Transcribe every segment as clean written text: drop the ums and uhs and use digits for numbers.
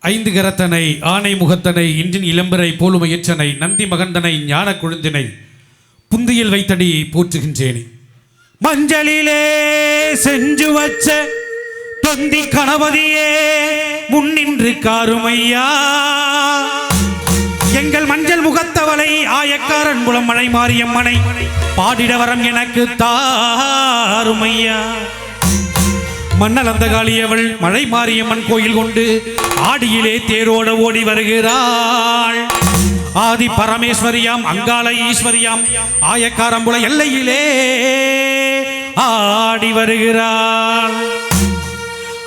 ஐந்து கரத்தனை ஆனை முகத்தனை இன்றின் இளம்பரை போலுமையற்றனை நந்தி மகந்தனை ஞான கொழுந்தினை புந்தியில் வைத்தடி போற்றுகின்றேனே. மஞ்சளிலே செஞ்சு வச்ச தொந்தி கணபதியே முன்னின்று காருமையா, எங்கள் மஞ்சள் முகத்தவளை ஆயக்காரன் புலம் மழை மாரியம்மனை பாடிட வரம் எனக்கு தாருமையா. மன்னல் அந்த காளியவள் மழை மாரியம்மன் கோயில் கொண்டு ஆடியிலே தேரோட ஓடி வருகிறாள். ஆதி பரமேஸ்வரியாம் அங்காள ஈஸ்வரியாம் ஆயக்காரம்புல எல்லையிலே ஆடி வருகிறாள்.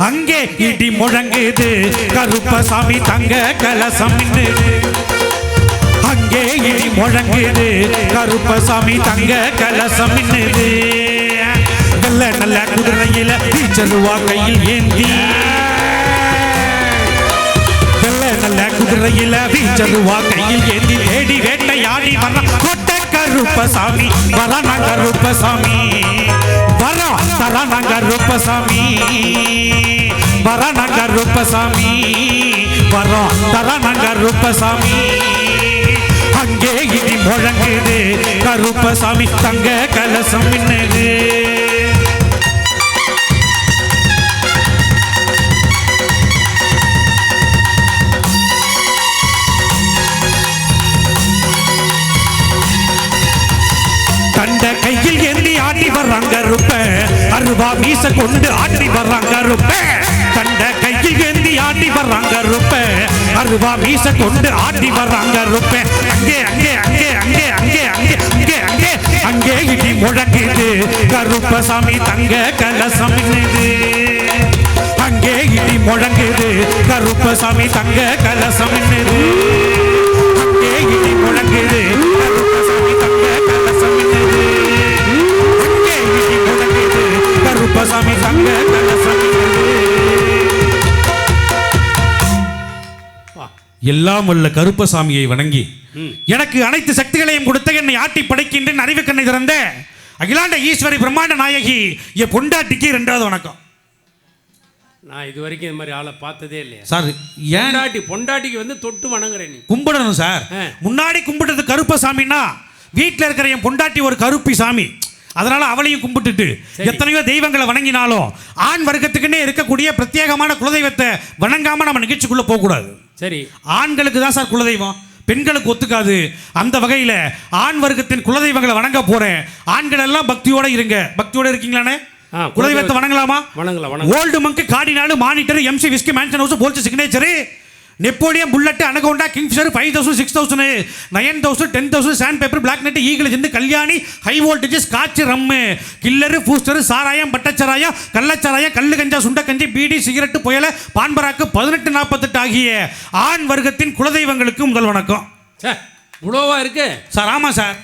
அங்கே இடி முழங்குது கருப்பசாமி தங்க கலசம், அங்கே இடி முழங்குது கருப்பசாமி தங்க கலசம். நல்ல நல்ல குதிரையில வீச்சருவா கையில் ஏந்தி, நல்ல நல்ல குதிரையில வீச்சருவா கையில் ஏந்தி தேடி வேட்டையாடி வர கொட்ட கருப்பசாமி வரண கருப்பசாமி வர தரண கருப்பசாமி வரண கருப்பசாமி வர தரண கருப்பசாமி. அங்கே இடி முழங்குது கருப்பசாமி தங்க கலசம் மின்னுது. கண்ட கையில் ஏந்தி ஆடி வர்றாங்க ருப்ப, அருவா மீச கொண்டு ஆடி வர்றாங்க ருப்ப. கண்ட கையில் ஏந்தி ஆடி வர்றாங்க ருப்ப, அருவா மீச கொண்டு ஆடி வர்றாங்க ருப்ப. அங்கே அங்கே அங்கே அங்கே அங்கே அங்கே அங்கே அங்கே அங்கே இடி முழங்குது கருப்பசாமி தங்க கலசம். அங்கே இடி முழங்குது கருப்பசாமி தங்க கலசம். அங்கே இடி முழங்குது கருப்பசாமி தங்க கலசம். அங்கே இடி முழங்குது கருப்பசாமி தங்க கலசம். எல்லாம் வல்ல கருப்பசாமியை வணங்கி எனக்கு அனைத்து சக்திகளையும் கொடுத்த என்னை ஆட்டி படைக்கின்றேன் அறிவு கண்ணை திறந்த அகிலாண்ட ஈஸ்வரி பிரம்மாண்ட நாயகி என் பொண்டாட்டிக்கு 2வது வணக்கம். நான் இது வரைக்கும் இந்த மாதிரி ஆளை பார்த்ததே இல்லையா சார்? ஏன் பொண்டாட்டிக்கு வந்து தொட்டு வணங்குறேன், நீ கும்பிடணும் சார். முன்னாடி கும்பிடுறது கருப்பசாமின்னா வீட்டில் இருக்கிற என் பொண்டாட்டி ஒரு கருப்பி சாமி, அதனால அவளையும் கும்பிட்டுட்டு எத்தனையோ தெய்வங்களை வணங்கினாலும் ஆண் வர்க்கத்துக்குன்னே இருக்கக்கூடிய பிரத்யேகமான குலதெய்வத்தை வணங்காம நம்ம நிகழ்ச்சிக்குள்ள போகக்கூடாது. சரி, ஆண்களுக்கு தான் சார் குலதெய்வம், பெண்களுக்கு ஒத்துக்காது. அந்த வகையில் ஆண் வர்க்கத்தின் குலதெய்வங்களை வணங்க போறேன். ஆண்கள் எல்லாம் பக்தியோட இருங்க. பக்தியோட இருக்கீங்களானே? குலதெய்வத்தை வணங்கலாமா? வணங்கலாம். Old monk cardinal monitor MC whisky mansion house Bols signature Napoleon bullet anaconda Kingfisher 5000 6000 9000 10,000 sand paper black knight eagle ஜெந்து Kalyani high voltage scotch rum killer booster சாராயம் பட்டச்சராயம் கள்ளச்சாராயம் கல்லு கஞ்சா சுண்டக்கஞ்சி பீடி சிகரெட்டு புயல பான்பராக்கு 1848 ஆகிய ஆண் வர்க்கத்தின் குலதெய்வங்களுக்கு முதல் வணக்கம். இவ்வளோவா இருக்கு சார்? ஆமாம் சார்.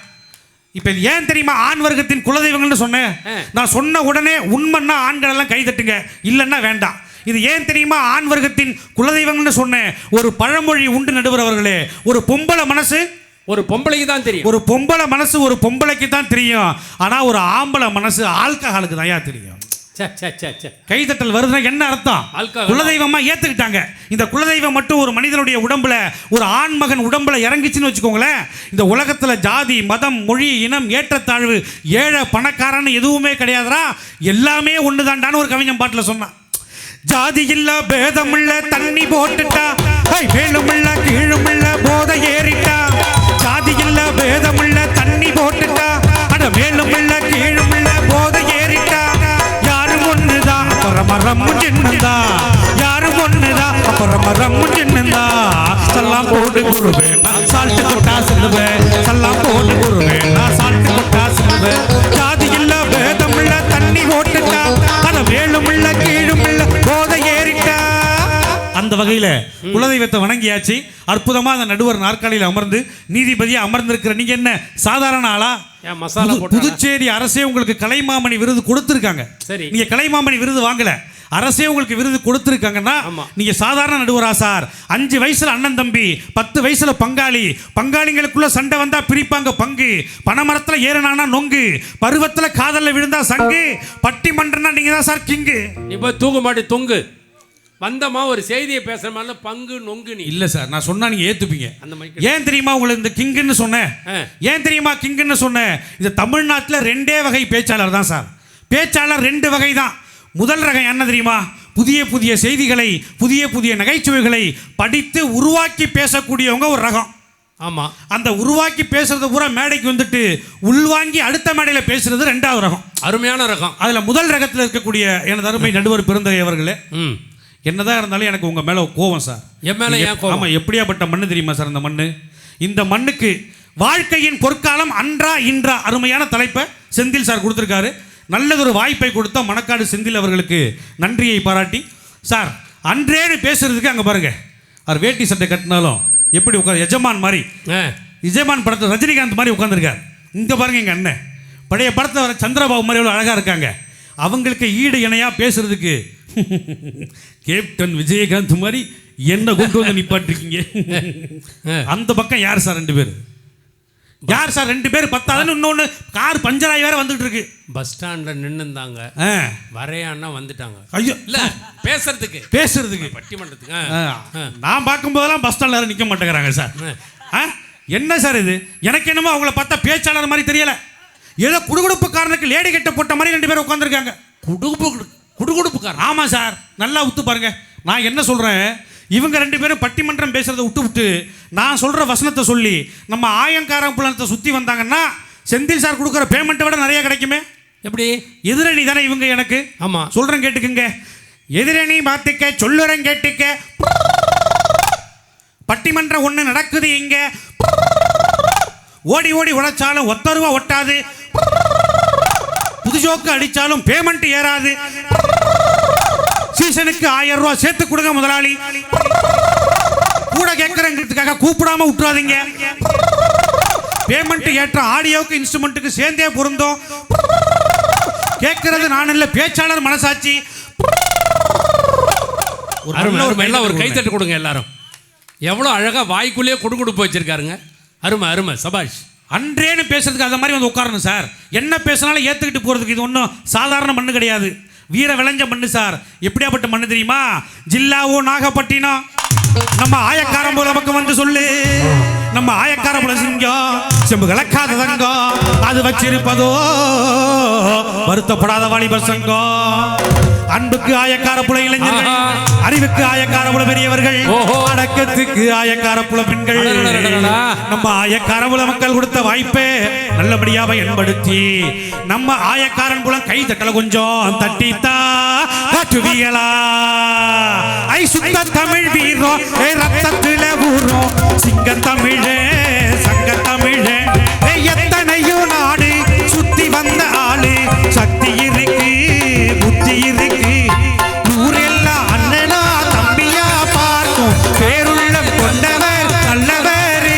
இப்போ ஏன் தெரியுமா ஆண் வர்க்கத்தின் குலதெய்வங்கள்னு சொன்னேன்? நான் சொன்ன உடனே உண்மைன்னா ஆண்கள் எல்லாம் கை தட்டுங்க, இல்லைன்னா வேண்டாம். இது ஏன் தெரியுமா ஆண் வர்க்கத்தின் குலதெய்வங்கள்னு சொன்னேன்? ஒரு பழமொழி உண்டு நடுவர் அவர்களே, ஒரு பொம்பளை மனசு ஒரு பொம்பளைக்கு தான் தெரியும். ஒரு பொம்பளை மனசு ஒரு பொம்பளைக்கு தான் தெரியும். ஆனால் ஒரு ஆம்பளை மனசு ஆல்கஹாலுக்கு தான் தெரியும். கைதட்டல் வருதுன்னா என்ன அர்த்தம்? குலதெய்வமா ஏத்துக்கிட்டாங்க. இந்த குலதெய்வம் மட்டும் ஒரு மனிதனுடைய உடம்புல ஒரு ஆண்மகன் உடம்புல இறங்கிச்சுன்னு வச்சுக்கோங்களேன், இந்த உலகத்துல ஜாதி மதம் மொழி இனம் ஏற்றத்தாழ்வு ஏழை பணக்காரன்னு எதுவுமே கிடையாதுரா, எல்லாமே ஒண்ணுதான்டான்னு ஒரு கவிஞன் பாட்டுல சொன்னான். ஜாதி இல்ல பேதம் இல்ல தண்ணி போட்டுட்டா, மேலும் இல்ல கீழும் இல்ல போதை ஏறிட்டா. ஜாதி இல்ல பேதம் இல்ல தண்ணி போட்டுட்டா, அட மேலும் இல்ல கீழும் இல்ல போதை ஏறிட்டா. யாரும் ஒண்ணுதான் அப்புறம் சின்னந்தா, யாரும் ஒண்ணுதான் அப்புறம் சின்னந்தா. சல்லாம் போட்டு குருவேன் சால்ட்டு கொட்டா சொல்லுவேன், சல்லாம் போட்டு குருவேன் சால்ட்டு கொட்டா சொல்லுவேன். ஜாதி இல்ல பேதம் இல்ல தண்ணி போட்டுட்டா, அட மேலும் இல்ல கீழும் இல்ல போதை ஏறிட்டா. அந்த வகையில் குலதெய்வத்தை வணங்கியாச்சு. அற்புதமா அந்த நடுவர் நாற்காலியில் அமர்ந்து நீதிபதியா அமர்ந்திருக்கிற நீங்க என்ன சாதாரண ஆளா? புதுச்சேரி அரசே உங்களுக்கு கலைமாமணி விருது கொடுத்திருக்காங்க. நீங்க கலைமாமணி விருது வாங்கல, அரசே உங்களுக்கு விருது கொடுத்திருக்காங்கன்னா நீங்க சாதாரண நடுவரா சார்? 5 வயசுல அண்ணன் தம்பி, 10 வயசுல பங்காளி, பங்காளிங்களுக்குள்ள சண்டை வந்தா பிரிப்பாங்க பங்கு, பனைமரத்துல ஏறினானா நொங்கு, பருவத்துல காதல்ல விழுந்தா சங்கு, பட்டிமன்றம்னா நீங்க தான் சார் கிங்கு. இப்ப தூங்க மாட்டி தொங்கு வந்தமா ஒரு செய்தியை பேசுறமான பங்கு நொங்கு நீ இல்ல சார், நான் சொன்னா நீங்க ஏத்துப்பீங்க. அந்த மாதிரி ஏன் தெரியுமா உங்களுக்கு இந்த கிங்குன்னு சொன்னேன்? ஏன் தெரியுமா கிங்குன்னு சொன்னேன்? இது தமிழ்நாட்டில் 2 வகை பேச்சாளர் தான் சார். பேச்சாளர் 2 வகை தான். முதல் ரகம் என்ன தெரியுமா? புதிய புதிய செய்திகளை, புதிய புதிய நகைச்சுவைகளை படித்து உருவாக்கி பேசக்கூடியவங்க ஒரு ரகம். ஆமாம், அந்த உருவாக்கி பேசுறது பூரா மேடைக்கு வந்துட்டு உள்வாங்கி அடுத்த மேடையில் பேசுறது 2வது ரகம். அருமையான ரகம். அதில் முதல் ரகத்தில் இருக்கக்கூடிய எனது அருமை நடுவர் பெருந்தகை அவர்களே, என்னதான் இருந்தாலும் எனக்கு உங்கள் மேலே கோவம் சார். என் மேலே ஏன் கோவம்? ஆமாம், எப்படியாப்பட்ட மண்ணு தெரியுமா சார் இந்த மண்ணு? இந்த மண்ணுக்கு வாழ்க்கையின் பொற்காலம் அன்றா இன்றா அருமையான தலைப்பை செந்தில் சார் கொடுத்துருக்காரு. நல்லதொரு வாய்ப்பை கொடுத்த மணக்காடு செந்தில் அவர்களுக்கு நன்றியை பாராட்டி, சார் அன்றேன்னு பேசுறதுக்கு அங்கே பாருங்க, அவர் வேட்டி சட்டை கட்டினாலும் எப்படி உட்காந்து எஜமான் மாதிரி, எஜமான் படத்தில் ரஜினிகாந்த் மாதிரி உட்காந்துருக்கார். இங்கே பாருங்க எங்கள் அண்ணன் பழைய படத்தில் வர சந்திரபாபு மாதிரி எவ்வளோ அழகாக இருக்காங்க. அவங்களுக்கு ஈடு இணையாக பேசுறதுக்கு கேப்டன் விஜயகாந்த் மாதிரி என்ன கொண்டு வந்து நிப்பாட்டிருக்கீங்க. அந்த பக்கம் யார் சார் 2 பேர்? யார் சார் 2 பேர்? 10 இன்னொன்று கார் பஞ்சராகி வேற வந்துட்டு இருக்கு. பஸ் ஸ்டாண்டில் நின்றுந்தாங்க, வரையான்னா வந்துட்டாங்க. ஐயோ இல்லை, பேசுறதுக்கு பட்டிமன்றத்துக்கு நான் பார்க்கும்போதெல்லாம் பஸ் ஸ்டாண்டில் யாரும் நிற்க மாட்டேங்கிறாங்க சார். என்ன சார் இது? எனக்கு என்னமோ அவங்கள பார்த்தா பேச்சாளர் மாதிரி தெரியல. ஏதோ குடுகுடுப்புக்காரனுக்கு லேடி கட்ட போட்ட மாதிரி 2 பேர் உட்காந்துருக்காங்க. குடுகுடுப்புக்காரன்? ஆமாம் சார், நல்லா உத்து பாருங்க. நான் என்ன சொல்கிறேன், இவங்க 2 பேரும் பட்டிமன்றம் பேசுறதை விட்டு நான் சொல்கிற வசனத்தை சொல்லி நம்ம ஆயங்காரம்புலத்தை சுற்றி வந்தாங்கன்னா செந்தில் சார் கொடுக்குற பேமெண்ட்டை விட நிறைய கிடைக்குமே. எப்படி? எதிரணி தானே இவங்க எனக்கு. ஆமாம், சொல்கிறேன் கேட்டுக்குங்க. எதிரணி பார்த்துக்க, சொல்லுறேன் கேட்டுக்க. பட்டிமன்றம் ஒன்று நடக்குது இங்கே, ஓடி ஓடி உழைச்சாலும் 1 ரூபா ஒட்டாது, புது ஜோக்கு அடித்தாலும் பேமெண்ட் ஏறாது, சீசனுக்கு 1000 ரூபா சேர்த்து கொடுங்க முதலாளி, கூட கேட்கறதுக்காக கூப்பிடாம விட்டுறாதீங்க, பேமெண்ட் ஏற்ற ஆடியோவுக்கு இன்ஸ்ட்ருமெண்ட்டுக்கு சேர்ந்தே பொருந்தும், கேட்கறது நான் இல்லை பேச்சாளர் மனசாட்சி. ஒரு கைத்தட்டு கொடுங்க எல்லாரும். எவ்வளோ அழகா வாய்க்குள்ளேயே குடுகுடுப்பு வச்சிருக்காருங்க. அருமை அருமை, சபாஷ். அன்றேன்னு பேசுறதுக்கு அந்த மாதிரி வந்து உட்காரணும் சார். என்ன பேசினாலும் ஏற்றுக்கிட்டு போகிறதுக்கு இது ஒன்றும் சாதாரண மண்ணு கிடையாது. வீர விளைஞ்ச மண்ணு சார். எப்படியாப்பட்ட மண்ணு தெரியுமா? ஜில்லாவோ நாகப்பட்டினம். நம்ம ஆயக்காரம்புல பக்கம் வந்து சொல்லு, நம்ம ஆயக்காரம்புல சிங்கம் செம்பு கலக்காத தங்கம், அது வச்சிருப்பதோ வருத்தப்படாத வாலிபர் சங்கம். அன்புக்கு ஆயக்காரப்புல இளைஞர்கள், அறிவுக்கு ஆயக்காரப்புல பெரியவர்கள், அடக்கத்துக்கு ஆயக்காரப்புல பெண்கள். நம்ம ஆயக்காரப்புல மக்கள் கொடுத்த வாய்ப்பை நல்லபடியா பயன்படுத்தி நம்ம ஆயக்காரன் புலம் கை தட்டல கொஞ்சம் தட்டித்தா காட்டுவீங்களா? ஐ சுத்த தமிழ் வீரம் ரத்தத்துல ஊரும் சிங்க தமிழே சங்க தமிழே, எத்தனையோ நாடு சுத்தி வந்த ஆளு, சக்தி இருக்கு புத்தி இருக்கு, ஊரெல்லாம் அண்ணனா தம்பியா பார்க்கும் பேருள்ளம் கொண்டவர் நல்லவர்.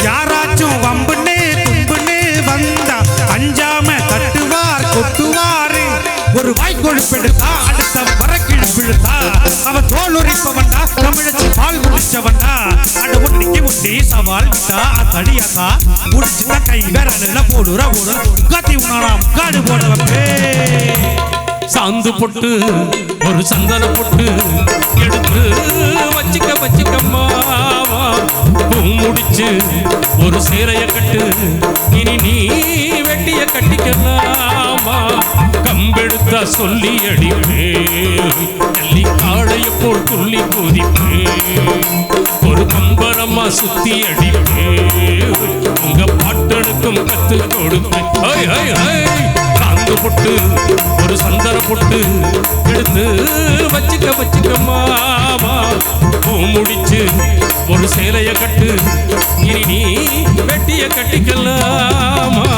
யாராச்சும் வம்புன்னு தும்புன்னு வந்தா அஞ்சாம தட்டுவார் கொட்டுவாரு. ஒரு வாய்க்கொழுப்பெடுத்தா அடுத்த வரக்கிழப்பிழுத்தா அவன் தோல் உரிப்பவன்டா, தமிழச்சு பால் முடிச்சவன்டா. அட ஒன்றிக்கு ஒட்டி சவால் விட்டா தடியாத்தா முடிச்சுட்டா கை விரல போடுற ஒரு காத்தி உணராம் காடு போடவே. சாந்து பொட்டு ஒரு சந்தன பொட்டு எடுத்து வச்சுக்கம்மா, பூ முடிச்சு ஒரு சேலைய கட்டு, இனி நீ வெட்டிய கட்டிக்கலாமா? கம்பெடுத்தா சொல்லி அடிப்பே, தள்ளி காளைய போல் துள்ளி குதிப்பே, ஒரு கம்பரமா சுத்தி அடிப்பே, உங்க பாட்டனுக்கும் கத்து கொடுப்பேன். பொட்டு ஒரு சந்தன பொட்டு எடுத்து வச்சுக்கம்மா, பூ முடிச்சு ஒரு சேலைய கட்டு, இனி நீ வெட்டிய கட்டிக்கலாமா?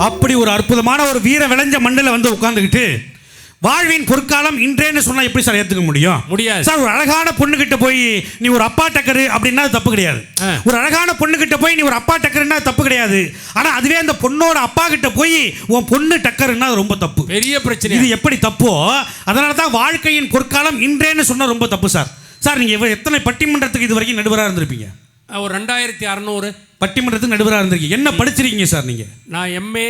அப்படி ஒரு அற்புதமான ஒரு வீர விளைஞ்ச மண்ணில் வந்து உட்கார்ந்துக்கிட்டு வாழ்வின் பொற்காலம் இன்றேன்னு சொன்னா எப்படி சார் ஏத்துக்க முடியும்? முடியாது சார். ஒரு அழகான பொண்ணு கிட்ட போய் நீ ஒரு அப்பா டக்கரு அப்படின்னா தப்பு கிடையாது. ஒரு அழகான பொண்ணு கிட்ட போய் நீ ஒரு அப்பா டக்கருன்னா தப்பு கிடையாது. ஆனா அதுவே அந்த பொண்ணோட அப்பா கிட்ட போய் உன் பொண்ணு டக்கருன்னா அது ரொம்ப தப்பு, பெரிய பிரச்சனை. இது எப்படி தப்போ அதனால தான் வாழ்க்கையின் பொற்காலம் இன்றேன்னு சொன்னா ரொம்ப தப்பு சார். சார் நீங்க எத்தனை பட்டிமன்றத்துக்கு இது வரைக்கும் நடுவராக இருந்திருப்பீங்க? ஒரு 2600 பட்டிமன்றத்துக்கு நடுவராக இருந்திருக்கீங்க. என்ன படிச்சிருக்கீங்க சார் நீங்க? நான் MA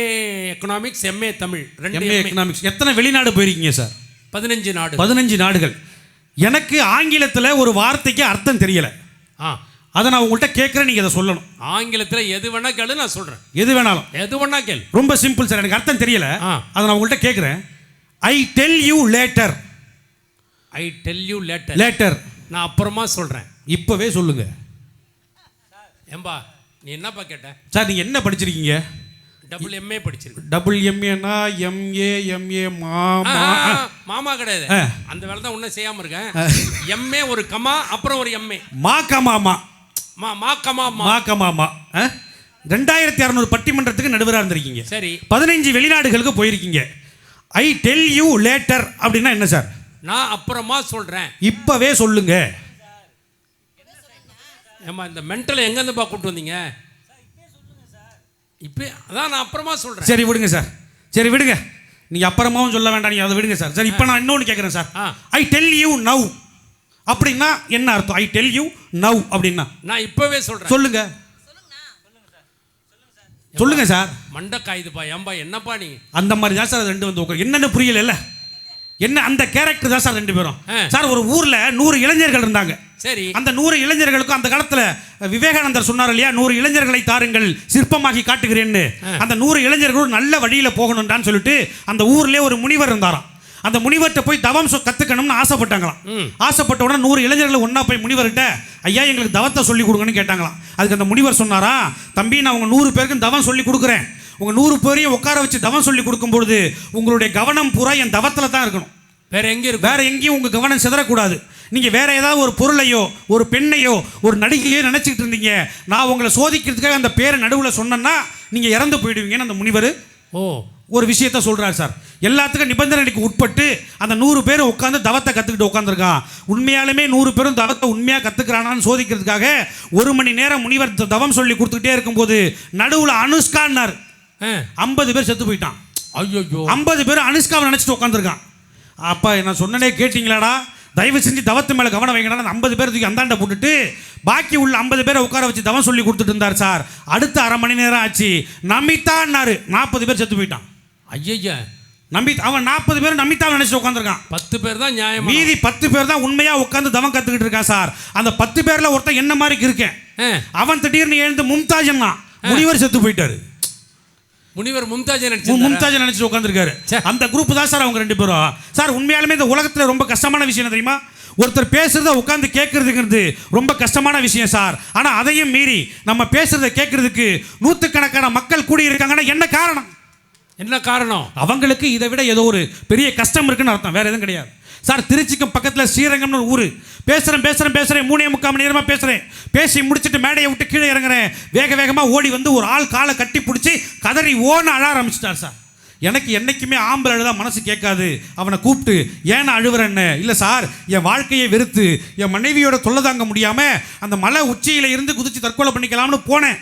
economics, MA Tamil, MA economics. எத்தனை வெளிநாடு போயிருக்கீங்க சார்? 15 நாடு. 15 நாடுகள். எனக்கு ஆங்கிலத்தில் ஒரு வார்த்தைக்கு அர்த்தம் தெரியல. அதை நான் உங்கள்கிட்ட கேட்குறேன், நீங்கள் அதை சொல்லணும். ஆங்கிலத்தில் எது வேணா கேளு, நான் சொல்கிறேன். எது வேணாலும், எது வேணா கேளு. ரொம்ப சிம்பிள் சார். எனக்கு அர்த்தம் தெரியல, அதை நான் உங்கள்கிட்ட கேட்குறேன். I tell you later. I tell you later. Later நான் அப்புறமா சொல்கிறேன். இப்போவே சொல்லுங்க. ஏம்பா நீ என்னப்பா கேட்ட? சார் நீங்கள் என்ன படிச்சிருக்கீங்க? டபுள் எம்ஏ படிச்சிருக்கேன். டபுள் எம்ஏனா எம்ஏ மாமா கிடையாது, அந்த வேலை தான் ஒன்றும் செய்யாமல் இருக்கேன். எம்ஏ ஒரு கமா, அப்புறம் ஒரு எம்ஏ. மாக்கமாமா. மாக்கமாமா. 2600 பட்டிமன்றத்துக்கு நடுவராக இருந்திருக்கீங்க. சரி. 15 வெளிநாடுகளுக்கு போயிருக்கீங்க. ஐ டெல் யூ லேட்டர் அப்படின்னா என்ன சார்? நான் அப்புறமா சொல்கிறேன். இப்போவே சொல்லுங்க. ஏம்மா இந்த மென்டலை எங்கேருந்துப்பா கூப்பிட்டு வந்தீங்க? இப்போ அதான் நான் அப்புறமா சொல்கிறேன். சரி விடுங்க சார், சரி விடுங்க. நீங்கள் அப்புறமாவும் சொல்ல வேண்டாம், நீங்கள் அதை விடுங்க சார். சரி இப்போ நான் இன்னொன்று கேட்குறேன் sir. I tell you now அப்படின்னா என்ன அர்த்தம்? ஐ டெல் யூ நவ் அப்படின்னா நான் இப்போவே சொல்கிறேன். சொல்லுங்க சொல்லுங்க சார். மண்டக்காயுதுப்பா. ஏம்பா என்னப்பா நீ? அந்த மாதிரி தான் சார் அது ரெண்டு வந்து உட்கார். என்னென்ன புரியல என்ன அந்த கேரக்டர் தான் சார் ரெண்டு பேரும். சார் ஒரு ஊரில் 100 இளைஞர்கள் இருந்தாங்க. சரி. அந்த 100 இளைஞர்களுக்கும் அந்த காலத்தில் விவேகானந்தர் சொன்னார் இல்லையா, 100 இளைஞர்களை தாருங்கள் சிற்பமாக்கி காட்டுகிறேன்னு. அந்த 100 இளைஞர்களும் நல்ல வழியில் போகணும்டான்னு சொல்லிட்டு அந்த ஊர்லேயே ஒரு முனிவர் இருந்தாராம். அந்த முனிவர்கிட்ட போய் தவம் கற்றுக்கணும்னு ஆசைப்பட்டாங்களாம். ஆசைப்பட்ட உடனே 100 இளைஞர்கள் ஒன்றா போய் முனிவர்கிட்ட ஐயா எங்களுக்கு தவத்தை சொல்லி கொடுங்கன்னு கேட்டாங்களாம். அதுக்கு அந்த முனிவர் சொன்னாரா, தம்பி நான் உங்கள் 100 பேருக்கும் தவம் சொல்லி கொடுக்குறேன். உங்கள் 100 பேரையும் உட்கார வச்சு தவம் சொல்லி கொடுக்கும்பொழுது உங்களுடைய கவனம் பூரா என் தவத்தில் தான் இருக்கணும். வேற எங்கேயும் உங்கள் கவனம் சிதறக்கூடாது. நீங்கள் வேற ஏதாவது ஒரு பொருளையோ ஒரு பெண்ணையோ ஒரு நடிகையோ நினச்சிக்கிட்டு இருந்தீங்க, நான் உங்களை சோதிக்கிறதுக்காக அந்த பேரை நடுவில் சொன்னேன்னா நீங்கள் இறந்து போயிடுவீங்கன்னு அந்த முனிவர் ஒரு விஷயத்த சொல்கிறார் சார். எல்லாத்துக்கும் நிபந்தனைக்கு உட்பட்டு அந்த 100 பேர் உட்காந்து தவத்தை கற்றுக்கிட்டு உட்காந்துருக்கான். உண்மையாலுமே 100 பேரும் தவத்தை உண்மையாக கற்றுக்கிறானான்னு சோதிக்கிறதுக்காக 1 மணி நேரம் முனிவர் தவம் சொல்லி கொடுத்துக்கிட்டே இருக்கும்போது நடுவில் அனுஷ்கான்னார். 50 பேர் செத்து போயிட்டான். ஐயோ 50 பேர் அனுஷ்காவை நினச்சிட்டு உட்காந்துருக்கான். அப்போ நான் சொன்னனே கேட்டிங்களாடா, தயவு செஞ்சு தவத்து மேலே கவனம் வைங்கடா. 50 பேர் தூக்கி அந்தாண்ட போட்டுட்டு பாக்கி உள்ள 50 பேரை உட்கார வச்சு தவம் சொல்லி கொடுத்துட்டு இருந்தார் சார். அடுத்த அரை மணி நேரம் ஆச்சு, நமிதான்னாரு. 40 பேர் செத்து போயிட்டான். ஐயா அவன் 40 பேர் நமிதாவை நினைச்சு உட்காந்துருக்கான். 10 பேர் தான் நியாயம், மீதி 10 பேர் தான் உண்மையா உட்காந்து தவம் கத்துக்கிட்டு இருக்கான் சார். அந்த 10 பேர்ல ஒருத்தன் என்ன மாதிரி இருக்கேன். அவன் திடீர்னு எழுந்து மும்தாஜ்னா முனிவர் செத்து போயிட்டாரு. முனிவர் மும்தாஜை நினைச்சு உட்காந்துருக்காரு. அந்த குரூப் தான் சார் அவங்க 2 பேரும். சார் உண்மையாலுமே இந்த உலகத்தில் ரொம்ப கஷ்டமான விஷயம் தெரியுமா? ஒருத்தர் பேசுறத உட்காந்து கேட்கறதுங்கிறது ரொம்ப கஷ்டமான விஷயம் சார். ஆனால் அதையும் மீறி நம்ம பேசுறத கேட்கறதுக்கு நூற்றுக்கணக்கான மக்கள் கூடி இருக்காங்கன்னா என்ன காரணம்? அவங்களுக்கு இதை விட ஏதோ ஒரு பெரிய கஷ்டம் இருக்குன்னு அர்த்தம், வேற எதுவும் கிடையாது சார். திருச்சிக்கு பக்கத்தில் ஸ்ரீரங்கம்னு ஒரு ஊர். பேசுகிறேன் 3.25 மணி நேரமாக பேசுகிறேன். பேசி முடிச்சுட்டு மேடையை விட்டு கீழே இறங்குறேன். வேகமாக ஓடி வந்து ஒரு ஆள் காலை கட்டி பிடிச்சி கதறி ஓன அழ ஆரம்பிச்சிட்டார் சார். எனக்கு என்றைக்குமே ஆம்பளை அழுதா மனசு கேட்காது. அவனை கூப்பிட்டு ஏன்னா அழுவுறேன்னு, இல்லை சார் என் வாழ்க்கையை வெறுத்து என் மனைவியோட தொல்லை தாங்க முடியாமல் அந்த மலை உச்சியில் இருந்து குதித்து தற்கொலை பண்ணிக்கலாம்னு போனேன்.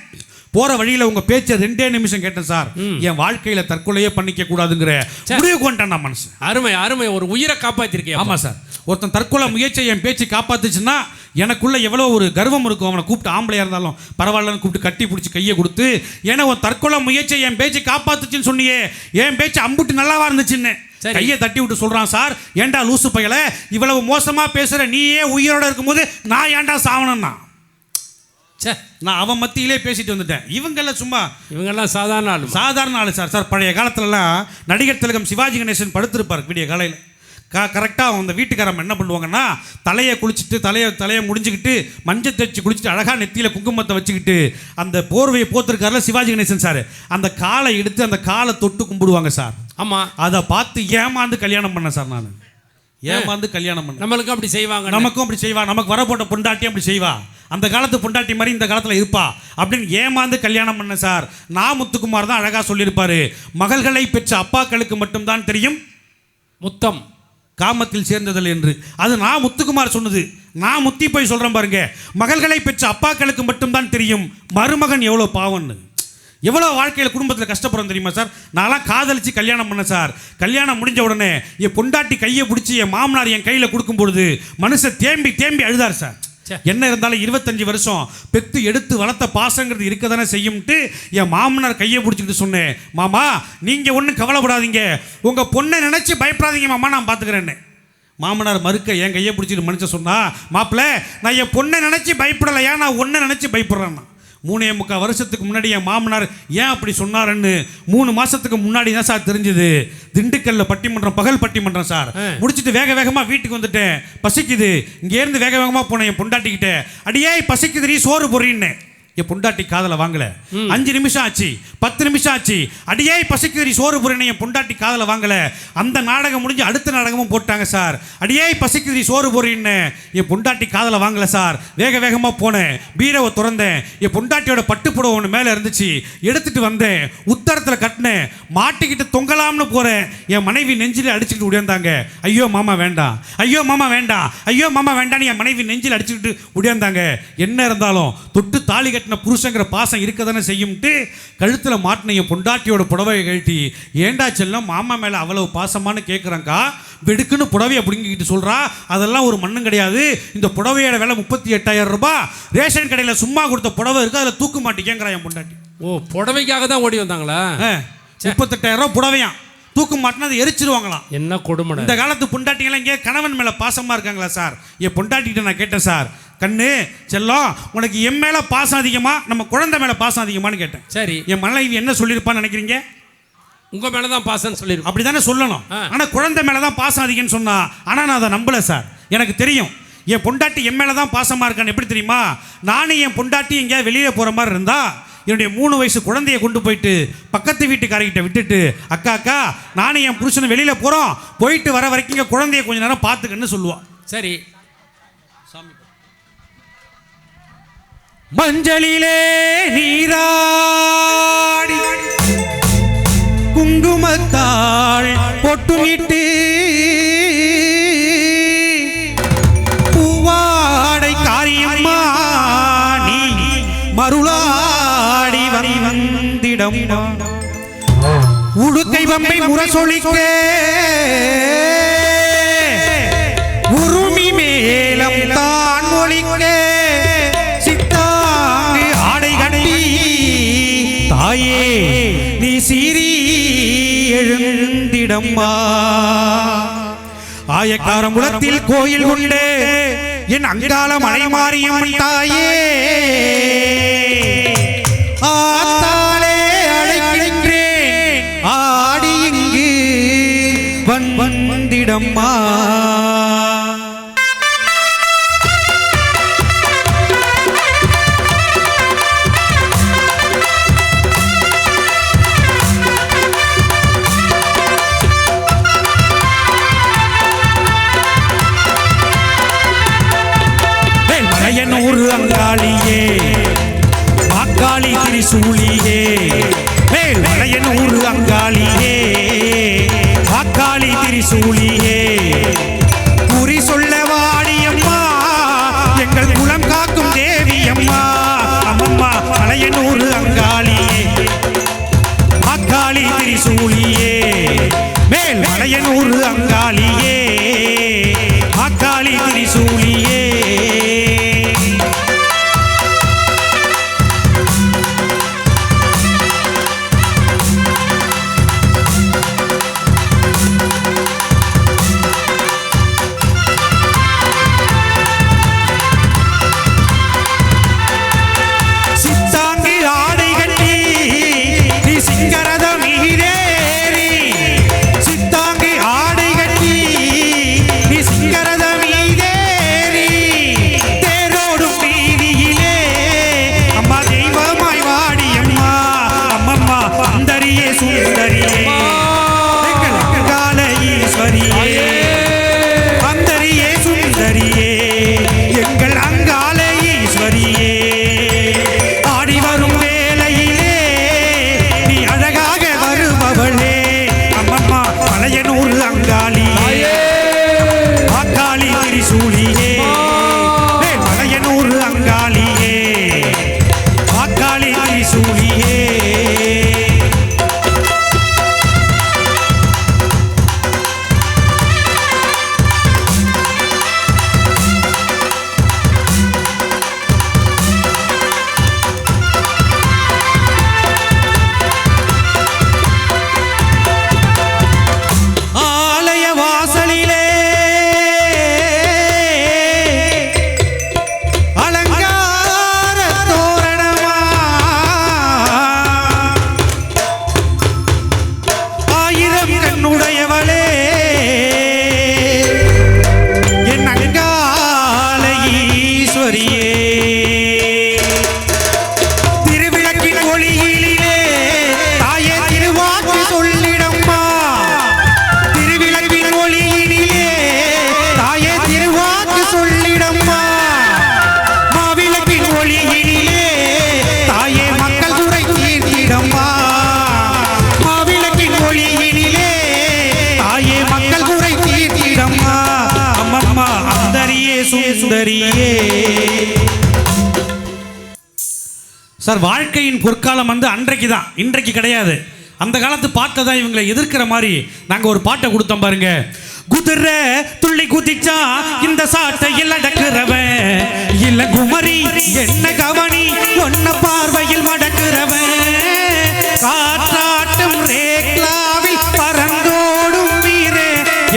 போற வழியில் உங்க பேச்சை 2 நிமிஷம் கேட்டேன் சார். என் வாழ்க்கையில தற்கொலையே பண்ணிக்க கூடாதுங்கிற முடிவு கொண்டேன் நான் மனசு. அருமை, ஒரு உயிரை காப்பாத்திருக்கேன். ஆமா சார், ஒருத்தன் தற்கொலை முயற்சியை என் பேச்சு காப்பாத்துச்சுன்னா எனக்குள்ள எவ்வளோ ஒரு கர்வம் இருக்கும். அவனை கூப்பிட்டு ஆம்பளையா இருந்தாலும் பரவாயில்லன்னு கூப்பிட்டு கட்டி பிடிச்சி கையை கொடுத்து, ஏன்னா உன் தற்கொலை முயற்சியை என் பேச்சு காப்பாத்துச்சுன்னு சொன்னியே, என் பேச்சு அம்புட்டு நல்லாவா இருந்துச்சுன்னு கையை தட்டி விட்டு சொல்றான் சார். ஏண்டா லூசு பயல, இவ்வளவு மோசமா பேசுற நீயே உயிரோட இருக்கும்போது நான் ஏண்டா சாவணும்னா? நான் அவன் மத்தியிலே பேசிட்டு வந்துட்டேன். இவங்கெல்லாம் சாதாரண ஆளு சார். சார் பழைய காலத்துலலாம் நடிகர் திலகம் சிவாஜி கணேசன் படுத்திருப்பார் விடிய காலையில். கரெக்டாக அந்த வீட்டுக்காரம்மா என்ன பண்ணுவாங்கன்னா, தலையை குளிச்சுட்டு தலையை முடிஞ்சுக்கிட்டு மஞ்சள் தேய்ச்சி குளிச்சுட்டு அழகாக நெத்தியில் குங்குமத்தை வச்சுக்கிட்டு அந்த போர்வையை போத்திருக்காருல சிவாஜி கணேசன் சார், அந்த காலை எடுத்து அந்த காலை தொட்டு கும்பிடுவாங்க சார். ஆமாம், அதை பார்த்து ஏமாந்து கல்யாணம் பண்ணேன் சார். நான் ஏமாந்து கல்யாணம் பண்ண. நம்மளுக்கும் அப்படி செய்வாங்க, நமக்கும் அப்படி செய்வா, நமக்கு வரப்போட்ட பொண்டாட்டியும் அப்படி செய்வா, அந்த காலத்து பொண்டாட்டி மாதிரி இந்த காலத்தில் இருப்பா அப்படின்னு ஏமாந்து கல்யாணம் பண்ண சார். நான் முத்துக்குமார் தான் அழகாக சொல்லியிருப்பாரு, மகள்களை பெற்ற அப்பாக்களுக்கு மட்டும்தான் தெரியும் முத்தம் காமத்தில் சேர்ந்ததில் என்று. அது நான் முத்துக்குமார் சொன்னது. நான் முத்தி போய் சொல்கிறேன் பாருங்க, மகள்களை பெற்ற அப்பாக்களுக்கு மட்டும்தான் தெரியும் மருமகன் எவ்வளோ பாவம்னு. எவ்வளோ வாழ்க்கையில் குடும்பத்தில் கஷ்டப்படுறோம் தெரியுமா சார்? நான்லாம் காதலிச்சு கல்யாணம் பண்ண சார். கல்யாணம் முடிஞ்ச உடனே என் பொண்டாட்டி கையை பிடிச்சி என் மாமனார் என் கையில் கொடுக்கும் பொழுது மனுஷன் தேம்பி அழுதார் சார். என்ன இருந்தாலும் 25 வருஷம் பெத்து எடுத்து வளர்த்த பாசங்கிறது இருக்க தானே செய்யும்ட்டு என் மாமனார் கையை பிடிச்சிக்கிட்டு சொன்னேன், மாமா நீங்கள் ஒன்றும் கவலைப்படாதீங்க, உங்கள் பொண்ணை நினச்சி பயப்படாதீங்க மாமா, நான் பார்த்துக்கிறேன்னு. மாமனார் மறுக்க என் கையை பிடிச்சிட்டு மனுஷன் சொன்னா, மாப்பிள்ள நான் என் பொண்ணை நினச்சி பயப்படலையா, நான் ஒன்றை நினச்சி பயப்படுறேன்னா. 3.25 வருஷத்துக்கு முன்னாடி என் மாமனார் ஏன் அப்படி சொன்னாருன்னு 3 மாதத்துக்கு முன்னாடி தான் சார் தெரிஞ்சுது. திண்டுக்கல்ல பட்டிமன்றம், பகல் பட்டிமன்றம் சார். முடிச்சுட்டு வேக வேகமாக வீட்டுக்கு வந்துட்டேன். பசிக்குது. இங்கேருந்து வேக வேகமாக போனேன் என் பொண்டாட்டிக்கிட்ட. அடியே பசிக்குதுரி சோறு பொறின்னு. என் பொண்டாட்டி காதலை வாங்கலை. 5 நிமிஷம் ஆச்சு, 10 நிமிஷம் ஆச்சு. அடியே பசிக்குதுரி சோறு பொறின்னு என் பொண்டாட்டி காதலை வாங்கலை. அந்த நாடகம் முடிஞ்சு அடுத்த நாடகமும் போட்டாங்க சார். அடியே பசிக்குதுரி சோறு பொறின்னு என் பொண்டாட்டி காதலை வாங்கலை சார். வேக வேகமாக போனேன், பீரோவை திறந்தேன். என் பொண்டாட்டியோட பட்டுப்புடவை ஒன்று மேலே இருந்துச்சு, எடுத்துட்டு வந்தேன். உத்தரத்தில் கட்டினேன், மாட்டிக்கிட்டு தொங்கலாம்னு போகிறேன். என் மனைவி நெஞ்சில் அடிச்சுக்கிட்டு உடையாந்தாங்க. ஐயோ மாமா வேண்டாம், ஐயோ மாமா வேண்டாம், ஐயோ மாமா வேண்டான்னு என் மனைவி நெஞ்சில் அடிச்சுக்கிட்டு உடையாந்தாங்க. என்ன இருந்தாலும் தொட்டு தாலி கட்டின புருஷங்கிற பாசம் இருக்க தானே செய்யும்ட்டு கழுத்தில் மாட்டின என் பொண்டாட்டியோட புடவையை கழட்டி, ஏண்டா செல்லம் மாமா மேலே அவ்வளவு பாசமானு கேட்குறாங்கக்கா. வெடுக்குன்னு புடவையை பிடிங்கிக்கிட்டு சொல்கிறா, அதெல்லாம் ஒரு மண்ணும் கிடையாது. இந்த புடவையோட விலை 38,000 ரூபாய். ரேஷன் கடையில் சும்மா கொடுத்த புடவை இருக்குது, அதில் தூக்கு மாட்டி கேட்குறா என் பொண்டாட்டி. ஓ, புடவைக்காக தான் ஓடி வந்தாங்களா? 38,000 ரூபா புடவையான். தூக்கு மாட்டினா அதை எரிச்சிருவாங்களாம். என்ன கொடுமை. இந்த காலத்து பொண்டாட்டிங்களாம் இங்கே கணவன் மேலே பாசமாக இருக்காங்களா சார்? என் பொண்டாட்டிகிட்ட நான் கேட்டேன், சார் கண்ணு செல்லம் உனக்கு என் மேலே பாசம் அதிகமா நம்ம குழந்தை மேலே பாசம் அதிகமானு கேட்டேன். சரி, என் மனைவி என்ன சொல்லியிருப்பான்னு நினைக்கிறீங்க? உங்கள் மேலே தான் பாசம்னு சொல்லியிருப்போம். அப்படி தானே சொல்லணும். ஆனால் குழந்தை மேலே தான் பாசம் அதிகம்னு சொன்னா. ஆனால் நான் அதை நம்பலை சார். எனக்கு தெரியும் என் பொண்டாட்டி என் மேலே தான் பாசமாக இருக்கான்னு. எப்படி தெரியுமா? நானும் என் பொண்டாட்டி எங்கேயாவது வெளியில் போகிற மாதிரி இருந்தா என்னுடைய 3 வயசு குழந்தைய கொண்டு போயிட்டு பக்கத்து வீட்டுக்காரர்கிட்ட விட்டுட்டு, அக்கா அக்கா நானும் என் புருஷனை வெளியில் போகிறோம், போயிட்டு வர வரைக்கும் இங்கே குழந்தைய கொஞ்ச நேரம் பார்த்துக்கன்னு சொல்லுவான். சரி, மஞ்சளிலே நீராடி குங்குமத்தாள் பொட்டுமிட்டு பூவாடை காரியம்மா நீ மருளாடி வந்திடம் உடுக்கை வம்பை முரசொலிக்க உருமி மேலம் தான் ஒலிக்க தாயே நீ சீரி எழுந்திடம்மா. ஆயக்காரமுலத்தில் கோயில் கொண்டு என் அங்காள மலை மாறியம் தாயே ஆத்தாலே அழைக்கின்றேன் ஆடி இங்கு வந்திடம்மா. மலையனூர் அங்காளியே மாக்காளி திரிசூலியே, மேல் மலையனூர் அங்காளியே மாக்காளி திரிசூலியே, குறி சொல்ல வாடியம்மா எங்கள் குலம் காக்கும் தேவியம்மா. அம்மம்மா மலையனூர் அங்காளியே மாக்காளி திரிசூலியே, மேல் மலையனூர் அங்காளியே மாக்காளி திரிசூலியே. ஈஸ்வரியே திருவிளக்கின் ஒளியிலே தாயே திருவாக்கு சொல்லிடம்மா திருவிளக்கின் ஒளியிலே தாயே திருவாக்கு சொல்லிடம்மா மாவிளக்கின் ஒளியிலே தாயே மக்கள் குறை தீர்த்திடம்மா மாவிளக்கின் ஒளியிலே தாயே மக்கள் குறை தீர்த்திடம்மா அம்மம்மா அந்தரியே சுந்தரியே. சார் வாழ்க்கையின் பொற்காலம் வந்து அன்றைக்கு தான், இன்றைக்கு கிடையாது. அந்த காலத்து பாட்டை தான் இவங்களை எதிர்க்கிற மாதிரி நாங்கள் ஒரு பாட்டை கொடுத்தோம் பாருங்க. குதிரை துள்ளி குதிச்சா இந்த சாட்டையில் அடக்குறவன் இல்ல குமரி என்ன கவனி ஒன்ன பார்வையில் மடக்குறவன் காற்றாட்டம் ரேக்லாவில் பறந்தோடும் வீரே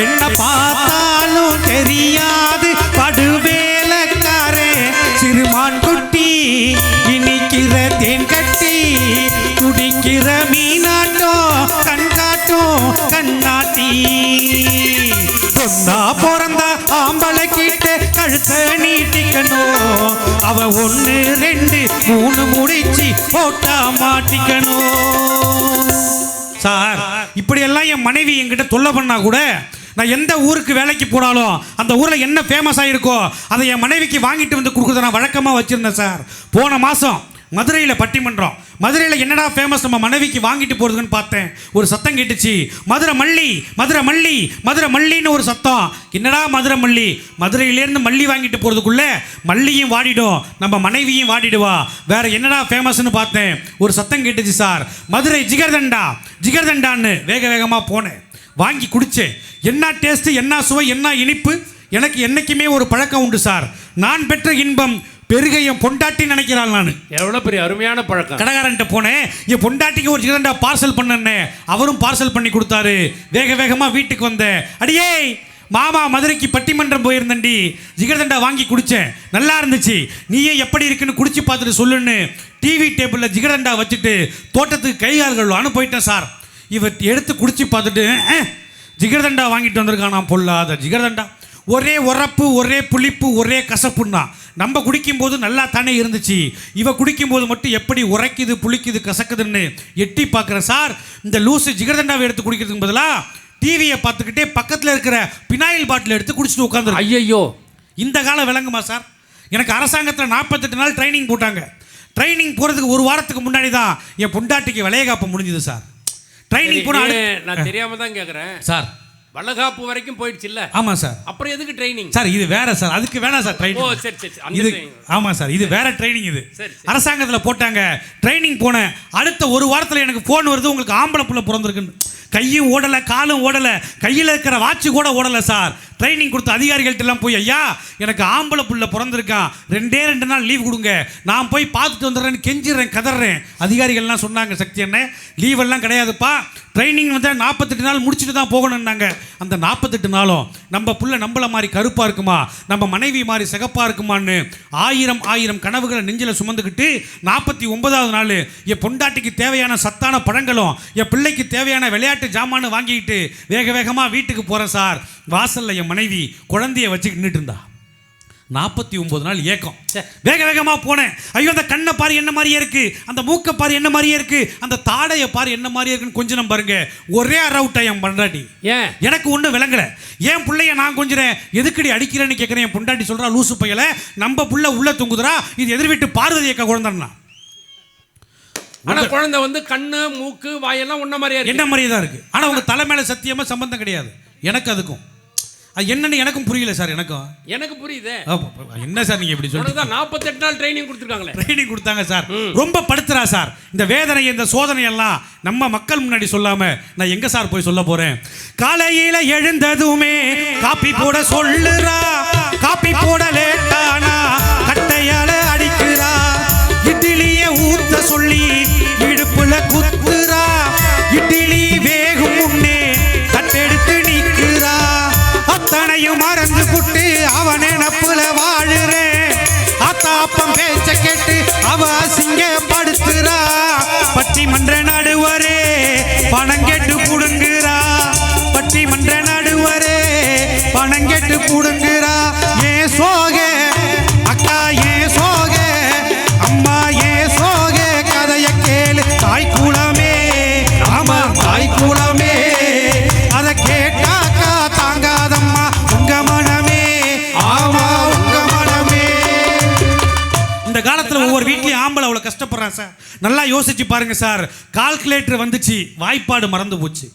என்ன பார்த்தாலும் தெரியாது படுவேலக்காரே சிறுமான் குட்டி இனிக்கிற தேன் கட்டி குடிக்கிற மீனாட்டம் கண்காட்டும் கண்ணாட்டி பொந்தா பிறந்தா ஆம்பளை கிட்ட கழுத்தை நீட்டிக்கணும் அவ 1 2 3 முடிச்சு போட்டா மாட்டிக்கணும். சார் இப்படியெல்லாம் என் மனைவி என்கிட்ட தொல்லை பண்ணா கூட நான் எந்த ஊருக்கு வேலைக்கு போனாலும் அந்த ஊரில் என்ன ஃபேமஸ் ஆகிருக்கோ அதை என் மனைவிக்கு வாங்கிட்டு வந்து கொடுக்குறத நான் வழக்கமாக வச்சுருந்தேன் சார். போன மாதம் மதுரையில் பட்டிமன்றம். மதுரையில் என்னடா ஃபேமஸ் நம்ம மனைவிக்கு வாங்கிட்டு போகிறதுன்னு பார்த்தேன். ஒரு சத்தம் கேட்டுச்சு, மதுரை மல்லி மதுரை மல்லி மதுரை மல்லின்னு ஒரு சத்தம். என்னடா மதுரை மல்லி? மதுரையிலேருந்து மல்லி வாங்கிட்டு போகிறதுக்குள்ளே மல்லியும் வாடிடும், நம்ம மனைவியும் வாடிடுவா. வேற என்னடா ஃபேமஸ்ன்னு பார்த்தேன். ஒரு சத்தம் கேட்டுச்சு சார், மதுரை ஜிகர்தண்டா ஜிகர்தண்டான்னு. வேக வேகமாக போனேன், வாங்கி குடித்தேன். என்ன டேஸ்ட்டு, என்ன சுவை, என்ன இனிப்பு. எனக்கு என்றைக்குமே ஒரு பழக்கம் உண்டு சார். நான் பெற்ற இன்பம் பெருக என் பொண்டாட்டி நினைக்கிறாள். நான் எவ்வளோ பெரிய அருமையான பழக்கம். கடைக்காரன்ட்ட போனேன், என் பொண்டாட்டிக்கு ஒரு ஜிகர்தண்டா பார்சல் பண்ணேன். அவரும் பார்சல் பண்ணி கொடுத்தாரு. வேக வேகமாக வீட்டுக்கு வந்தேன். அடியே மாமா மதுரைக்கு பட்டிமன்றம் போயிருந்தேன்டி, ஜிகர்தண்டா வாங்கி குடித்தேன், நல்லா இருந்துச்சு, நீயே எப்படி இருக்குன்னு குடிச்சு பார்த்துட்டு சொல்லுன்னு டிவி டேபிளில் ஜிகர்தண்டா வச்சுட்டு தோட்டத்துக்கு கைகால்கள் வான்னு போயிட்டேன் சார். இவர் எடுத்து குடிச்சு பார்த்துட்டு ஜிகர்தண்டா வாங்கிட்டு வந்திருக்கான். நான் பொல்லாத ஜிகர்தண்டா, ஒரே உரப்பு ஒரே புளிப்பு ஒரே கசப்புன்னா. நம்ம குடிக்கும்போது நல்லா தானே இருந்துச்சு, இவ குடிக்கும்போது மட்டும் எப்படி உரைக்குது புளிக்குது கசக்குதுன்னு எட்டி பார்க்குறேன் சார். இந்த லூசு ஜிகர்தண்டாவை எடுத்து குடிக்கிறதுக்கு பதிலாக டிவியை பார்த்துக்கிட்டே பக்கத்தில் இருக்கிற பினாயில் பாட்டில் எடுத்து குடிச்சிட்டு உட்காந்துரு. ஐயோ, இந்த காலம் விளங்குமா சார்? எனக்கு அரசாங்கத்தில் 48 நாள் ட்ரைனிங் போட்டாங்க. ட்ரைனிங் போகிறதுக்கு ஒரு வாரத்துக்கு முன்னாடி தான் என் பொண்டாட்டிக்கு வளையகாப்பு முடிஞ்சுது சார். ட்ரைனிங் போன நான் தெரியாம தான் கேட்குறேன் சார். வளகாப்பு வரைக்கும் போயிடுச்சு இல்ல? ஆமா சார். அப்புறம் எதுக்கு ட்ரைனிங் சார்? இது வேற சார், அதுக்கு வேணாம் சார் ட்ரைனிங். ஓ சரி சரி, இது ஆமா சார், இது வேற ட்ரைனிங். இது அரசாங்கத்தில் போட்டாங்க. ட்ரைனிங் போனேன். அடுத்த ஒரு வாரத்தில் எனக்கு ஃபோன் வருது, உங்களுக்கு ஆம்பளை புள்ள பிறந்திருக்குன்னு. கையும் ஓடலை காலும் ஓடலை, கையில் இருக்கிற வாட்சு கூட ஓடலை சார். ட்ரைனிங் கொடுத்த அதிகாரிகள்ட்ட எல்லாம் போய், ஐயா எனக்கு ஆம்பளை புள்ள பிறந்திருக்கான், 2 நாள் லீவ் கொடுங்க, நான் போய் பார்த்துட்டு வந்துடுறேன்னு கெஞ்சிடுறேன் கதறேன். அதிகாரிகள்லாம் சொன்னாங்க, சக்தி என்ன லீவெல்லாம் கிடையாதுப்பா, ட்ரைனிங் வந்து 48 நாள் முடிச்சுட்டு தான் போகணுன்னாங்க. அந்த 48 நாளும் நம்ம புள்ள நம்மளை மாதிரி கருப்பாக இருக்குமா, நம்ம மனைவி மாதிரி சிகப்பாக இருக்குமான்னு 1000 கனவுகளை நெஞ்சில் சுமந்துக்கிட்டு 49வது நாள் என் பொண்டாட்டிக்கு தேவையான சத்தான பழங்களும் என் பிள்ளைக்கு தேவையான விளையாட்டு ஜாமான்னு வாங்கிக்கிட்டு வேக வேகமாக வீட்டுக்கு போகிறேன் சார். வாசலில் என் மனைவி குழந்தைய வச்சுக்கிட்டு நின்றுட்டு இருந்தா. 49 நாள் ஏக்கம். வேக வேகமாக போனேன். ஐயோ அந்த கண்ணை பாரு என்ன மாதிரியே இருக்கு, அந்த மூக்கை பாரு என்ன மாதிரியே இருக்கு, அந்த தாடையை பாரு என்ன மாதிரியே இருக்குன்னு கொஞ்சம் நம்ம பாருங்க. ஒரே அரவுட்டா என் பொண்டாட்டி. ஏன் எனக்கு ஒன்றும் விளங்கல. என் பிள்ளைய நான் கொஞ்சம் எதுக்கடி அடிக்கிறேன்னு கேட்குறேன். என் பொண்டாட்டி சொல்றா, லூசு பையல நம்ம புள்ள உள்ள தூங்குதுரா, இது எதிர் வீட்டு பார்வதி அக்கா குழந்தைன்னா. ஆனா குழந்தை வந்து கண்ணு மூக்கு வாயெல்லாம் ஒன்ன மாதிரியா இருக்கு. என்ன மாதிரியே தான் இருக்கு. ஆனா உங்க தலை மேல சத்தியமா சம்பந்தம் கிடையாது. எனக்கு அதுக்கும் அது என்னன்னு எனக்கும் புரியல சார். எனக்கு புரியுது. என்ன சார் நீங்க இப்படி சொல்றீங்க? 48 நாள் ட்ரைனிங் கொடுத்துருக்காங்களே. ட்ரைனிங் கொடுத்தாங்க சார். ரொம்ப படுத்துறா சார். இந்த வேதனை இந்த சோதனை எல்லாம் நம்ம மக்கள் முன்னாடி சொல்லாம நான் எங்க சார் போய் சொல்ல போறேன்? காலையில எழுந்ததுமே காப்பி போட சொல்லுறா, காப்பி போட லேட்டானா கட்டையால அடிக்கிறா, இட்லியை ஊத்த சொல்லி இடுப்புல குத்துறா, இட்லி வேகும் முன்னே தட்டெடுத்து நிற்கிறா, அத்தனையும் மறந்து புட்டு அவன் நினப்புல வாழுறேன், அத்தாப்பம் பேச்ச கேட்டு அவ அசிங்கப்படுத்துறா, பட்டிமன்ற நடுவரே பணங்கெட்டு புடுங்குறா, பட்டிமன்ற நடுவரே பணங்கெட்டு புடுங்குறா, ஏ சோக அக்கா இந்த காலத்துல ஒவ்வொரு வீட்லயும் ஆம்பளை அவ்வளவு கஷ்டப்படுறான் சார். நல்லா யோசிச்சு பாருங்க சார். கால்குலேட்டர் வந்துச்சு, வாய்ப்பாடு மறந்து போச்சு.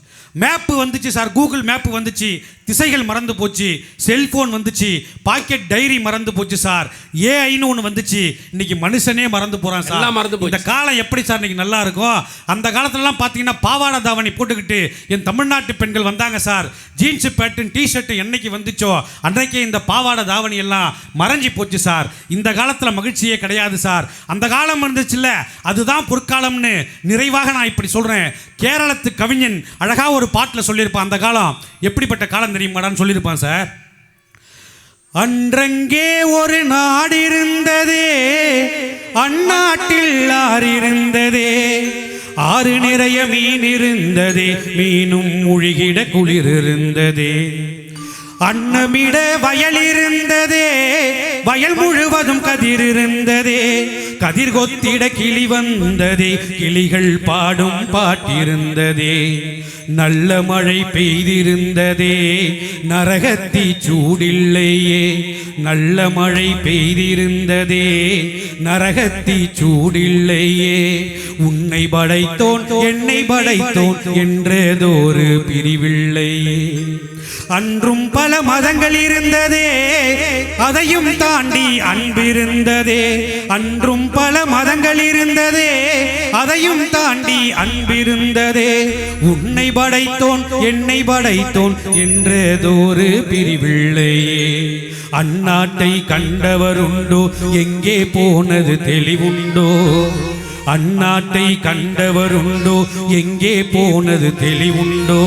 மேப்பு வந்துச்சு சார், கூகுள் மேப்பு வந்துச்சு, திசைகள் மறந்து போச்சு. செல்போன் வந்துச்சு, பாக்கெட் டைரி மறந்து போச்சு சார். ஏஐன்னு ஒன்று வந்துச்சு. இன்னைக்கு மனுஷனே மறந்து போறான் சார். இந்த காலம் எப்படி சார் இன்னைக்கு நல்லா இருக்கும்? அந்த காலத்துலலாம் பார்த்தீங்கன்னா பாவாடை தாவணி போட்டுக்கிட்டு என் தமிழ்நாட்டு பெண்கள் வந்தாங்க சார். ஜீன்ஸு பேண்ட்டு டிஷர்ட்டு என்னைக்கு வந்துச்சோ அன்றைக்கே இந்த பாவாடை தாவணி எல்லாம் மறைஞ்சி போச்சு சார். இந்த காலத்தில் மகிழ்ச்சியே கிடையாது சார். அந்த காலம் இருந்துச்சுல்ல, அதுதான் பொற்காலம்னு நிறைவாக நான் இப்படி சொல்கிறேன். கேரளத்து கவிஞன் அழகாக ஒரு பாட்டில் சொல்லியிருப்பான். அந்த காலம் எப்படிப்பட்ட காலம் தெரியுமாடான்னு சொல்லியிருப்பான் சார். அன்றங்கே ஒரு நாடு இருந்ததே, அந்நாட்டில் ஆறு இருந்ததே, ஆறு நிறைய மீன் இருந்ததே, மீனும் முழுகிட குளிர் இருந்ததே. அன்னமிட வயல் இருந்ததே, வயல் முழுவதும் கதிர் இருந்ததே, கதிர் கொத்திட கிளி வந்ததே, கிளிகள் பாடும் பாட்டிருந்ததே. நல்ல மழை பெய்திருந்ததே, நரகத்தி சூடில்லையே. நல்ல மழை பெய்திருந்ததே, நரகத்தி சூடில்லையே. உன்னை படைத்தோன் என்னை படைத்தோன் என்றதொரு பிரிவில்லையே. அன்றும் பல மதங்கள் இருந்ததே, அதையும் தாண்டி அன்பிருந்ததே. அன்றும் பல மதங்கள் இருந்ததே, அதையும் தாண்டி அன்பிருந்ததே. உன்னை படைத்தோன் என்னை படைத்தோன் என்றதொரு பிரிவில்லையே. அந்நாட்டை கண்டவருண்டோ, எங்கே போனது தெளிவுண்டோ? அந்நாட்டை கண்டவருண்டோ, எங்கே போனது தெளிவுண்டோ?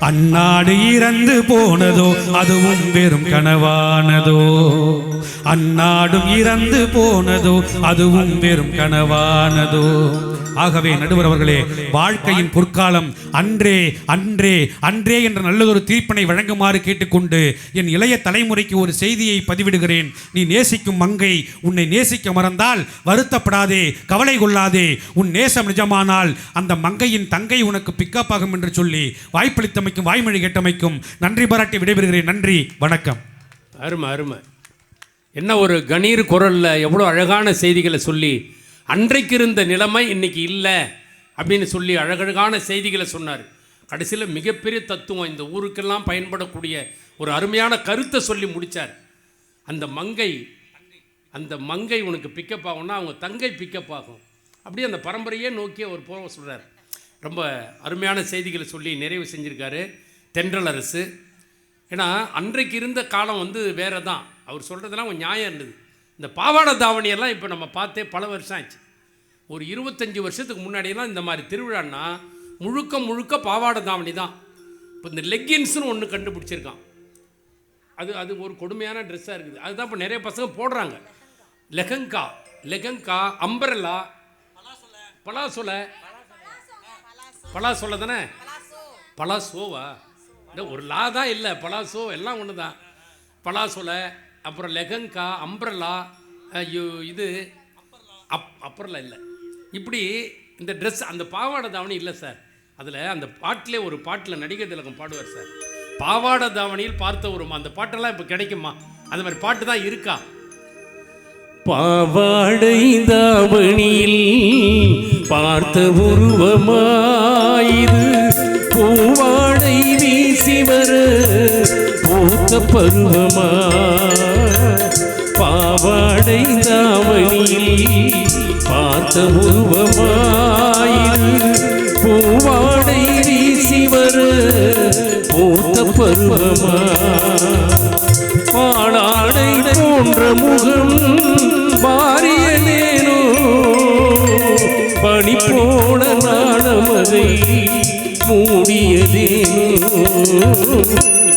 அந்நாடு இறந்து போனதோ, அதுவும் வெறும் கனவானதோ? அந்நாடும் இறந்து போனதோ, அதுவும் வெறும் கனவானதோ? ஆகவே நடுவர் அவர்களே, வாழ்க்கையின் பொற்காலம் அன்றே அன்றே அன்றே என்ற நல்லதொரு தீர்ப்பினை வழங்குமாறு கேட்டுக்கொண்டு என் இளைய தலைமுறைக்கு ஒரு செய்தியை பதிவிடுகிறேன். நீ நேசிக்கும் மங்கை உன்னை நேசிக்க மறந்தால் வருத்தப்படாதே, கவலை கொள்ளாதே. உன் நேசம் நிஜமானால் அந்த மங்கையின் தங்கை உனக்கு பிக்கப் ஆகும் என்று சொல்லி வாய்ப்பளித்தமைக்கும் வாய்மொழி கேட்டமைக்கும் நன்றி பாராட்டி விடைபெறுகிறேன். நன்றி, வணக்கம். அருமை அருமை. என்ன ஒரு கணீர் குரல்ல எவ்வளோ அழகான செய்திகளை சொல்லி, அன்றைக்கு இருந்த நிலைமை இன்னைக்கு இல்லை அப்படின்னு சொல்லி அழகழகான செய்திகளை சொன்னார். கடைசியில் மிகப்பெரிய தத்துவம், இந்த ஊருக்கெல்லாம் பயன்படக்கூடிய ஒரு அருமையான கருத்தை சொல்லி முடித்தார். அந்த மங்கை உனக்கு பிக்கப் ஆகும்னா அவங்க தங்கை பிக்கப் ஆகும். அப்படியே அந்த பரம்பரையே நோக்கிய ஒரு போக சொல்கிறார். ரொம்ப அருமையான செய்திகளை சொல்லி நிறைவு செஞ்சுருக்காரு தென்றல் அரசு. ஏன்னா அன்றைக்கு இருந்த காலம் வேறு தான். அவர் சொல்கிறதெல்லாம் கொஞ்சம் நியாயம் இருந்தது. இந்த பாவாடை தாவணியெல்லாம் இப்போ நம்ம பார்த்தே பல வருஷம் ஆச்சு. ஒரு 25 வருஷத்துக்கு முன்னாடியெல்லாம் இந்த மாதிரி திருவிழான்னா முழுக்க பாவாடை தாவணி தான். இப்போ இந்த லெக்கின்ஸ்னு ஒன்று கண்டுபிடிச்சிருக்கான். அது ஒரு கொடுமையான ட்ரெஸ்ஸாக இருக்குது. அதுதான் இப்போ நிறைய பசங்க போடுறாங்க. லெகங்கா, அம்பரல்லா, பலாசோலை தானே, பலாசோவா? இல்லை ஒரு லா தான் இல்லை, பலாசோ எல்லாம் ஒன்று தான். பலாசோலை, அப்புறம் லெகங்கா, அம்பரல்லா, இது அப்பரல்லா இல்லை. இப்படி இந்த ட்ரெஸ், அந்த பாவாடை தாவணி இல்லை சார். அதில் அந்த பாட்டிலே ஒரு பாட்டில் நடிகர் திலகம் பாடுவார் சார். பாவாடை தாவணியில் பார்த்த ஒரு அந்த பாட்டெல்லாம் இப்போ கிடைக்குமா? அந்த மாதிரி பாட்டு தான் இருக்கா? பாவாடை தாவணியில் பார்த்த உருவமாயிரு, பூவாடை வீசி வர பூத்த பருவமா. பாவாடை தாவணியில் பார்த்த உருவமாயிரு, பூவாடை வீசி வர பூத்த பருவமா. பாலாடை போன்ற முகம் பாரியனேனோ, பனி போன நாணமதை மூடியதேனோ.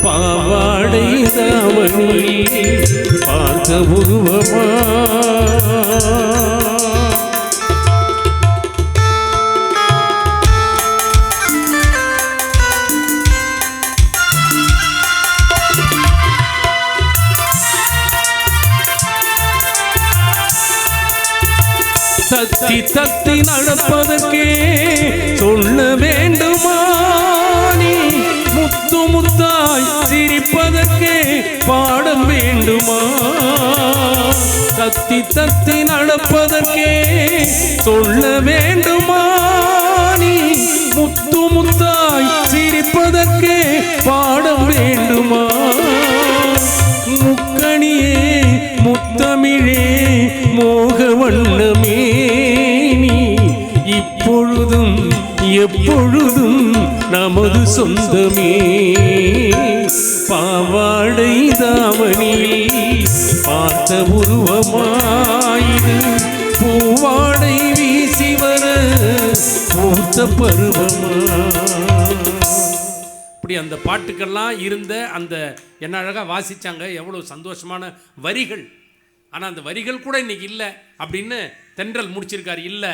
பாவாடை தாவணி பார்த்த உருவமா. தத்தி தத்தி நடப்பதற்கே சொல்ல வேண்டுமா நீ? முத்து முத்தாய் சிரிப்பதற்கே பாட வேண்டுமா? தத்தி தத்தி நடப்பதற்கே சொல்ல வேண்டுமா நீ முத்து முத்தாய் சிரிப்பதற்கே பாடம் வேண்டுமா முக்கணியே முத்தமிழே மோக வண்ணமே நீ இப்பொழுதும் எப்பொழுதும் நமது சொந்தமே பாவாடை தாவணியில் பார்த்த உருவமாயிரு பூவாடை வீசி வர பூத்த பருவமா. இப்படி அந்த பாட்டுக்கெல்லாம் இருந்த அந்த என்ன அழகாக வாசித்தாங்க, எவ்வளோ சந்தோஷமான வரிகள். ஆனால் அந்த வரிகள் கூட இன்னைக்கு இல்லை அப்படின்னு தென்றல் முடிச்சிருக்காரு. இல்லை